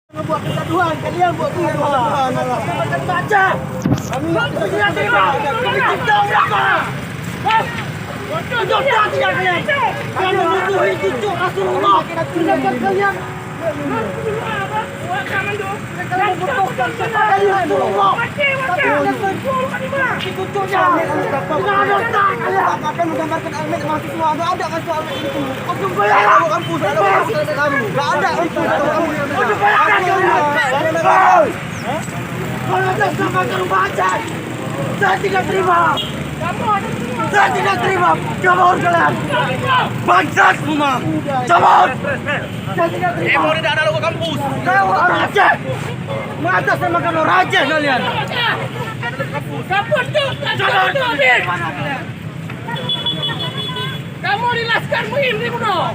Buat kegaduhan, kalian buat kegaduhan. Makan baca. Kami tidak terima. Kami tidak mereka. Tidak tidak kalian. Kalian memusuhi cucu Rasulullah. Tindakan kalian. Kalian membutuhkan kalian Rasulullah. Tapi cucunya tidak ada tak kalian. Akan menggambarkan Ahmed mahasiswa. Tidak ada kan soal itu. Kau bayar kampus. Tidak ada mahasiswa kamu. Tidak ada itu. Kalau ada sama terbaca, saya tidak terima. Saya tidak terima. Cabut kalian. Bangsat semua. Cabut. Saya tidak terima. Mau tidak ada logo kampus. Saya orang Aceh. Mata sama kalau raja kalian. Kampus tuh. Cabut. Kamu di Laskar Muhim nih dong.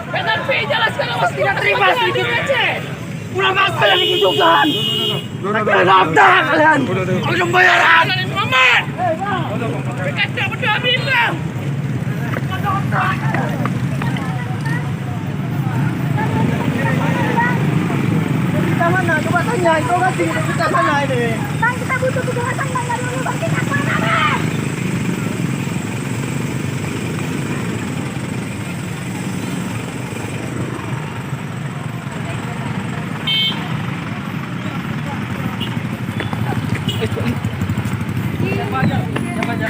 Kenapa jelaskan awas tidak terima sedikit Aceh. Pulang masa yang dikujukan. Kalian apa kalian? Kalian bayaran. Muhammad. Kata berdua bilang. Kita mana? Coba tanya. Kau kasih kita mana ini? Bang, kita butuh kejelasan bang dari dulu bang. Kita kemana bang?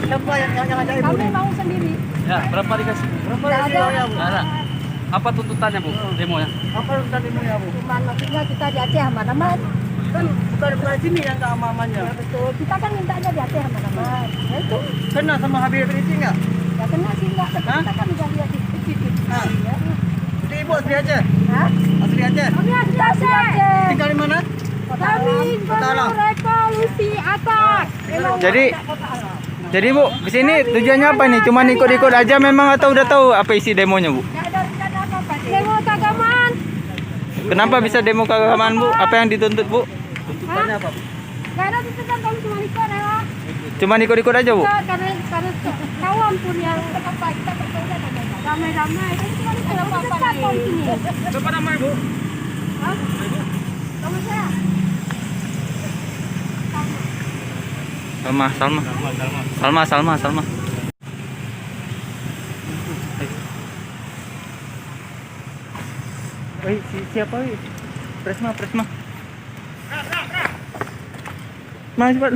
Siapa yang ngajak ibu? Kami mau sendiri. Ya, berapa dikasih? Berapa Nggak yang ada. ya bu? Nggak ada. Apa tuntutannya, Bu? Demonya? Apa urusan ibu ya bu? Cuman maksudnya kita di Aceh aman-aman. Kan bukan sini yang tak aman-amannya. Ya betul. Kita kan mintanya di Aceh aman-aman. Ya itu. Kena sama Habib Rizik enggak? Ya kena sih enggak. Tapi Hah? kita kan udah lihat di TV. Hah? Ya. Jadi ibu asli Aceh? Hah? Asli Aceh? Kami asli Aceh. Tinggal di mana? Kami Kota Alam. revolusi atas. Jadi Bu, di sini tujuannya apa nih? Cuman ikut-ikut aja memang atau udah tahu apa isi demonya Bu? Nggak ada rencana apa-apa. Demo keagamaan. Kenapa bisa demo keagamaan Bu? Apa yang dituntut Bu? Tuntutannya apa bu? Nggak ada tuntutan kami cuma ikut ya. Cuman ikut-ikut aja Bu? Karena kawan pun yang apa kita berbeda damai-damai. Kan cuma ikut apa-apa di sini. Siapa namanya bu? Hah? Kamu saya? Salma. Siapa ini? Presma. Mana cepat?